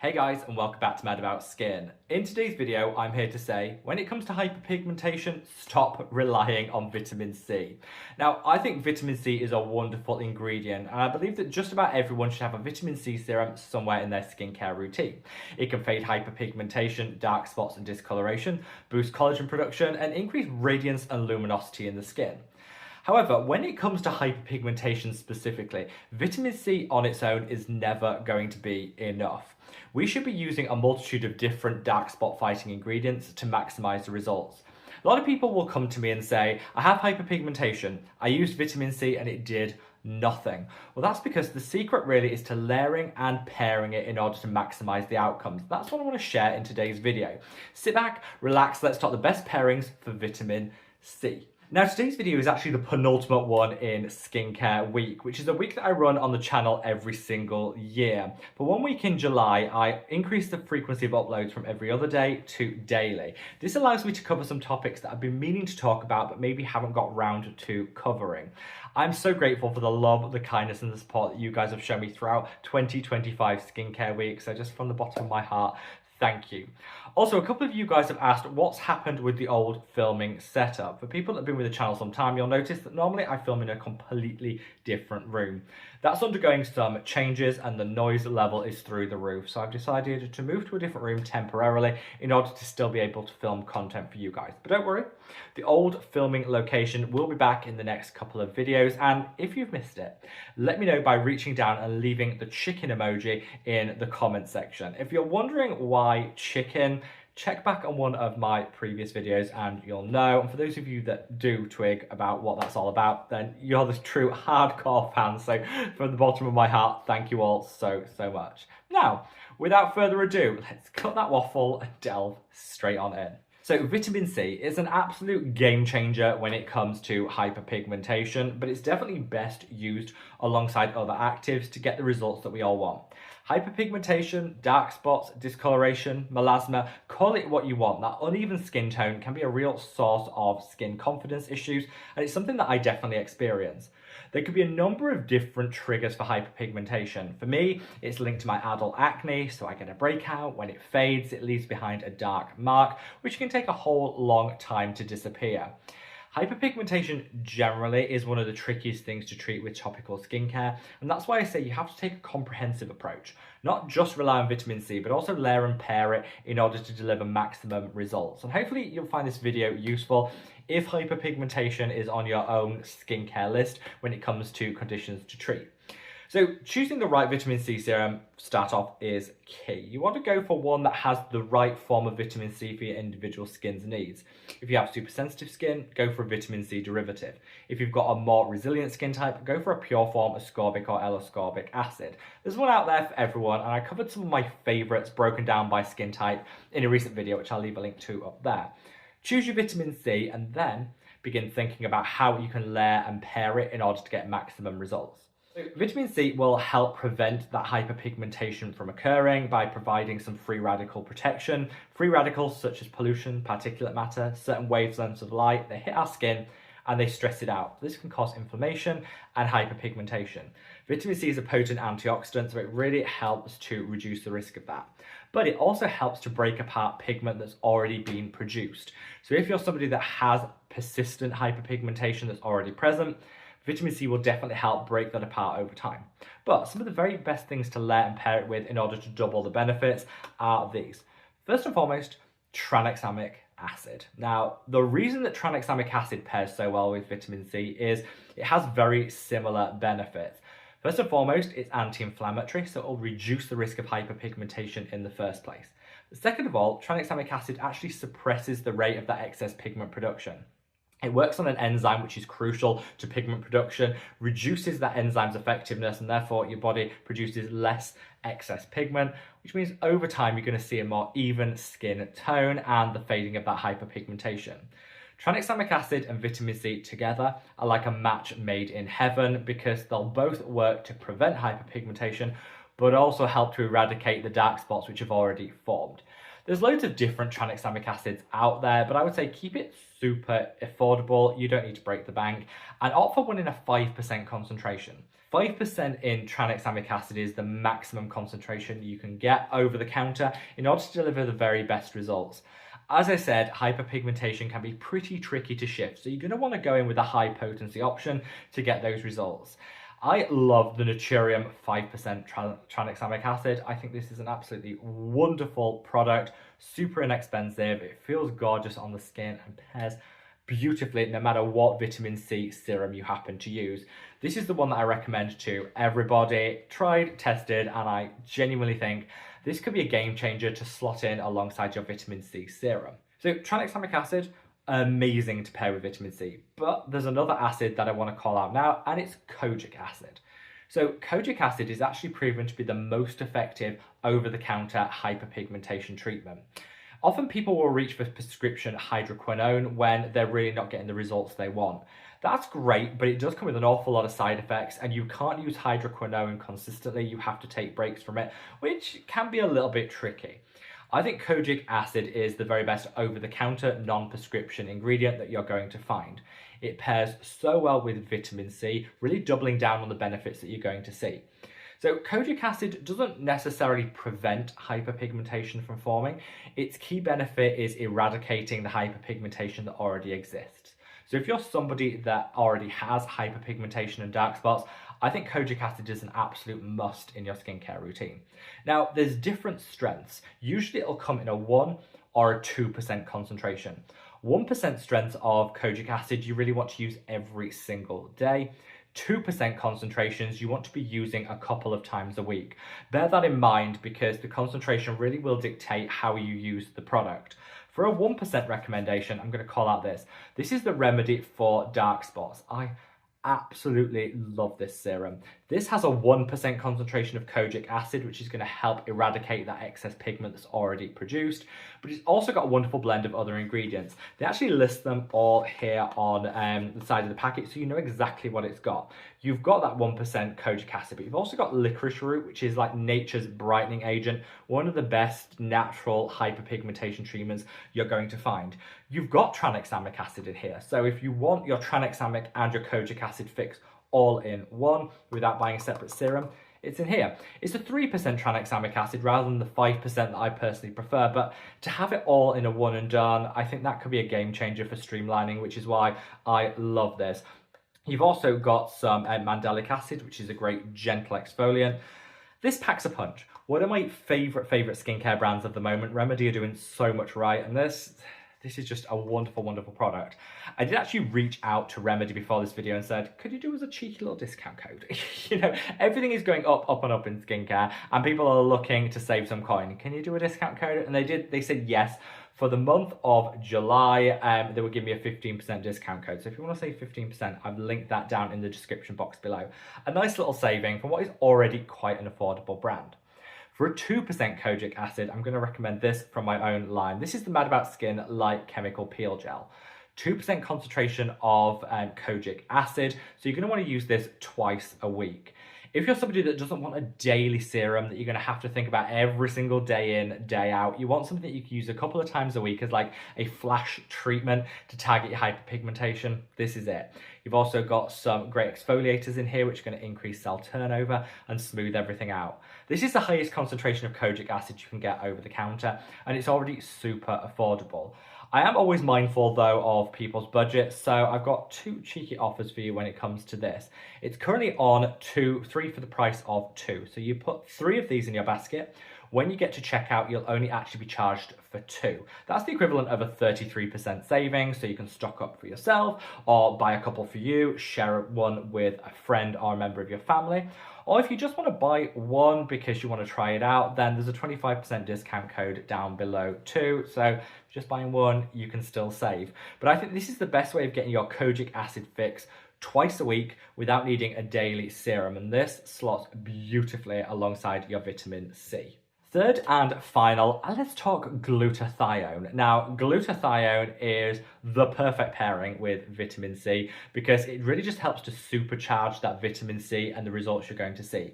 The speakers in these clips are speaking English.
Hey guys, and welcome back to Mad About Skin. In today's video, I'm here to say, when it comes to hyperpigmentation, stop relying on vitamin C. Now, I think vitamin C is a wonderful ingredient, and I believe that just about everyone should have a vitamin C serum somewhere in their skincare routine. It can fade hyperpigmentation, dark spots and discoloration, boost collagen production, and increase radiance and luminosity in the skin. However, when it comes to hyperpigmentation specifically, vitamin C on its own is never going to be enough. We should be using a multitude of different dark spot fighting ingredients to maximize the results. A lot of people will come to me and say, I have hyperpigmentation, I used vitamin C and it did nothing. Well, that's because the secret really is to layering and pairing it in order to maximize the outcomes. That's what I want to share in today's video. Sit back, relax, let's talk the best pairings for vitamin C. Now, today's video is actually the penultimate one in Skincare Week, which is a week that I run on the channel every single year. For 1 week in July, I increased the frequency of uploads from every other day to daily. This allows me to cover some topics that I've been meaning to talk about, but maybe haven't got round to covering. I'm so grateful for the love, the kindness, and the support that you guys have shown me throughout 2025 Skincare Week. So just from the bottom of my heart, thank you. Also, a couple of you guys have asked what's happened with the old filming setup. For people that have been with the channel some time, you'll notice that normally I film in a completely different room. That's undergoing some changes and the noise level is through the roof. So I've decided to move to a different room temporarily in order to still be able to film content for you guys. But don't worry, the old filming location will be back in the next couple of videos. And if you've missed it, let me know by reaching down and leaving the chicken emoji in the comment section. If you're wondering why chicken, check back on one of my previous videos and you'll know. And for those of you that do twig about what that's all about, then you're the true hardcore fans. So from the bottom of my heart, thank you all so much. Now, without further ado, let's cut that waffle and delve straight on in. So vitamin C is an absolute game changer when it comes to hyperpigmentation, but it's definitely best used alongside other actives to get the results that we all want. Hyperpigmentation, dark spots, discoloration, melasma, call it what you want. That uneven skin tone can be a real source of skin confidence issues, and it's something that I definitely experience. There could be a number of different triggers for hyperpigmentation. For me, it's linked to my adult acne, so I get a breakout. When it fades, it leaves behind a dark mark, which can take a whole long time to disappear. Hyperpigmentation generally is one of the trickiest things to treat with topical skincare, and that's why I say you have to take a comprehensive approach. Not just rely on vitamin C, but also layer and pair it in order to deliver maximum results. And hopefully you'll find this video useful if hyperpigmentation is on your own skincare list when it comes to conditions to treat. So choosing the right vitamin C serum to start off is key. You want to go for one that has the right form of vitamin C for your individual skin's needs. If you have super sensitive skin, go for a vitamin C derivative. If you've got a more resilient skin type, go for a pure form ascorbic or L-ascorbic acid. There's one out there for everyone, and I covered some of my favorites broken down by skin type in a recent video, which I'll leave a link to up there. Choose your vitamin C and then begin thinking about how you can layer and pair it in order to get maximum results. So vitamin C will help prevent that hyperpigmentation from occurring by providing some free radical protection. Free radicals such as pollution, particulate matter, certain wavelengths of light, they hit our skin and they stress it out. This can cause inflammation and hyperpigmentation. Vitamin C is a potent antioxidant, so it really helps to reduce the risk of that. But it also helps to break apart pigment that's already been produced. So if you're somebody that has persistent hyperpigmentation that's already present, vitamin C will definitely help break that apart over time. But some of the very best things to layer and pair it with in order to double the benefits are these. First and foremost, tranexamic acid. Now, the reason that tranexamic acid pairs so well with vitamin C is it has very similar benefits. First and foremost, it's anti-inflammatory, so it will reduce the risk of hyperpigmentation in the first place. Second of all, tranexamic acid actually suppresses the rate of that excess pigment production. It works on an enzyme which is crucial to pigment production, reduces that enzyme's effectiveness, and therefore your body produces less excess pigment, which means over time you're going to see a more even skin tone and the fading of that hyperpigmentation. Tranexamic acid and vitamin C together are like a match made in heaven because they'll both work to prevent hyperpigmentation, but also help to eradicate the dark spots which have already formed. There's loads of different tranexamic acids out there, but I would say keep it super affordable. You don't need to break the bank and opt for one in a 5% concentration. 5% in tranexamic acid is the maximum concentration you can get over the counter in order to deliver the very best results. As I said, hyperpigmentation can be pretty tricky to shift, so you're going to want to go in with a high potency option to get those results. I love the Naturium 5% tranexamic acid. I think this is an absolutely wonderful product, super inexpensive. It feels gorgeous on the skin and pairs beautifully no matter what vitamin C serum you happen to use. This is the one that I recommend to everybody. Tried, tested, and I genuinely think this could be a game changer to slot in alongside your vitamin C serum. So tranexamic acid, amazing to pair with vitamin C. But there's another acid that I want to call out now, and it's kojic acid. So kojic acid is actually proven to be the most effective over-the-counter hyperpigmentation treatment. Often people will reach for prescription hydroquinone when they're really not getting the results they want. That's great, but it does come with an awful lot of side effects, and you can't use hydroquinone consistently. You have to take breaks from it, which can be a little bit tricky. I think kojic acid is the very best over-the-counter non-prescription ingredient that you're going to find. It pairs so well with vitamin C, really doubling down on the benefits that you're going to see. So kojic acid doesn't necessarily prevent hyperpigmentation from forming. Its key benefit is eradicating the hyperpigmentation that already exists. So if you're somebody that already has hyperpigmentation and dark spots, I think kojic acid is an absolute must in your skincare routine. Now, there's different strengths. Usually it'll come in a 1 or a 2% concentration. 1% strength of kojic acid you really want to use every single day. 2% concentrations you want to be using a couple of times a week. Bear that in mind because the concentration really will dictate how you use the product. For a 1% recommendation, I'm going to call out this. This is the remedy for dark spots. I absolutely love this serum. This has a 1% concentration of kojic acid, which is going to help eradicate that excess pigment that's already produced, but it's also got a wonderful blend of other ingredients. They actually list them all here on the side of the packet, so you know exactly what it's got. You've got that 1% kojic acid, but you've also got licorice root, which is like nature's brightening agent, one of the best natural hyperpigmentation treatments you're going to find. You've got tranexamic acid in here, so if you want your tranexamic and your kojic acid fix all in one without buying a separate serum, it's in here. It's a 3% tranexamic acid rather than the 5% that I personally prefer, but to have it all in a one and done, I think that could be a game changer for streamlining, which is why I love this. You've also got some mandelic acid, which is a great gentle exfoliant. This packs a punch. One of my favorite skincare brands of the moment. Remedy are doing so much right, and this is just a wonderful, wonderful product. I did actually reach out to Remedy before this video and said, could you do us a cheeky little discount code? You know, everything is going up, up and up in skincare, and people are looking to save some coin. Can you do a discount code? And they said yes. For the month of July, they would give me a 15% discount code. So if you want to save 15%, I've linked that down in the description box below. A nice little saving from what is already quite an affordable brand. For a 2% kojic acid, I'm going to recommend this from my own line. This is the Mad About Skin Light Chemical Peel Gel. 2% concentration of kojic acid, so you're going to want to use this twice a week. If you're somebody that doesn't want a daily serum that you're going to have to think about every single day in, day out, you want something that you can use a couple of times a week as like a flash treatment to target your hyperpigmentation, this is it. You've also got some great exfoliators in here which are going to increase cell turnover and smooth everything out. This is the highest concentration of kojic acid you can get over the counter, and it's already super affordable. I am always mindful though of people's budgets, so I've got 2 cheeky offers for you when it comes to this. It's currently on 3 for the price of 2. So you put 3 of these in your basket. When you get to checkout, you'll only actually be charged for 2. That's the equivalent of a 33% saving, so you can stock up for yourself or buy a couple for you, share one with a friend or a member of your family. Or if you just want to buy one because you want to try it out, then there's a 25% discount code down below too. So just buying one, you can still save. But I think this is the best way of getting your kojic acid fix twice a week without needing a daily serum. And this slots beautifully alongside your vitamin C. Third and final, let's talk glutathione. Now, glutathione is the perfect pairing with vitamin C because it really just helps to supercharge that vitamin C and the results you're going to see.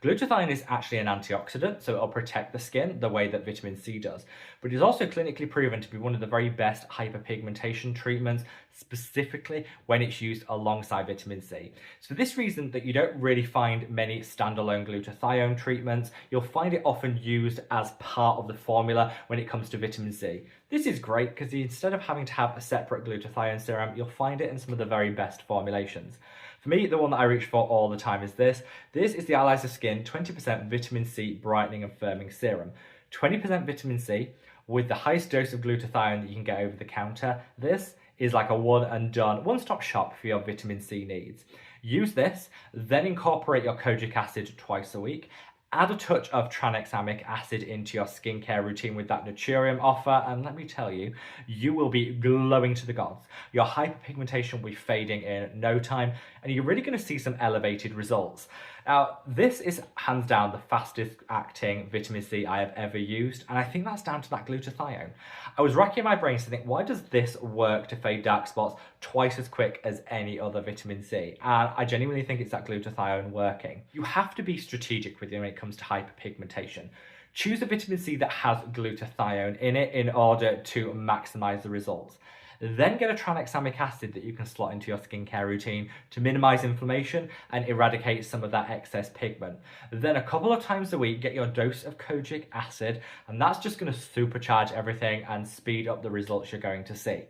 Glutathione is actually an antioxidant, so it'll protect the skin the way that vitamin C does. But it's also clinically proven to be one of the very best hyperpigmentation treatments, specifically when it's used alongside vitamin C. So for this reason that you don't really find many standalone glutathione treatments, you'll find it often used as part of the formula when it comes to vitamin C. This is great because instead of having to have a separate glutathione serum, you'll find it in some of the very best formulations. For me, the one that I reach for all the time is this. This is the Allies of Skin 20% vitamin C brightening and firming serum. 20% vitamin C with the highest dose of glutathione that you can get over the counter. This is like a one and done, one-stop shop for your vitamin C needs. Use this, then incorporate your kojic acid twice a week. Add a touch of tranexamic acid into your skincare routine with that Naturium offer, and let me tell you, you will be glowing to the gods. Your hyperpigmentation will be fading in no time, and you're really going to see some elevated results. Now, this is hands down the fastest acting vitamin C I have ever used, and I think that's down to that glutathione. I was racking my brains to think, why does this work to fade dark spots twice as quick as any other vitamin C? And I genuinely think it's that glutathione working. You have to be strategic with it when it comes to hyperpigmentation. Choose a vitamin C that has glutathione in it in order to maximize the results. Then get a tranexamic acid that you can slot into your skincare routine to minimize inflammation and eradicate some of that excess pigment. Then a couple of times a week, get your dose of kojic acid, and that's just going to supercharge everything and speed up the results you're going to see.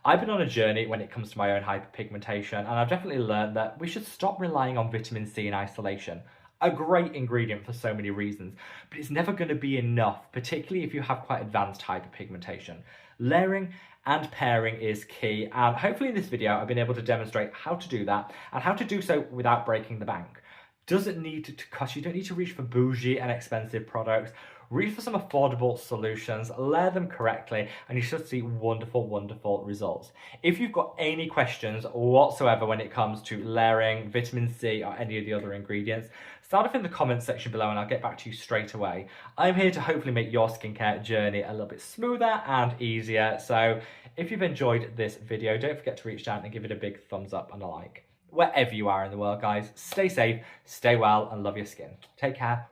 I've been on a journey when it comes to my own hyperpigmentation, and I've definitely learned that we should stop relying on vitamin C in isolation. A great ingredient for so many reasons, but it's never going to be enough, particularly if you have quite advanced hyperpigmentation. Layering and pairing is key, and hopefully in this video I've been able to demonstrate how to do that and how to do so without breaking the bank. Doesn't need to cost you, don't need to reach for bougie and expensive products. Reach for some affordable solutions, layer them correctly, and you should see wonderful, wonderful results. If you've got any questions whatsoever when it comes to layering, vitamin C, or any of the other ingredients, start off in the comments section below and I'll get back to you straight away. I'm here to hopefully make your skincare journey a little bit smoother and easier. So if you've enjoyed this video, don't forget to reach down and give it a big thumbs up and a like. Wherever you are in the world, guys, stay safe, stay well, and love your skin. Take care.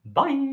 Bye.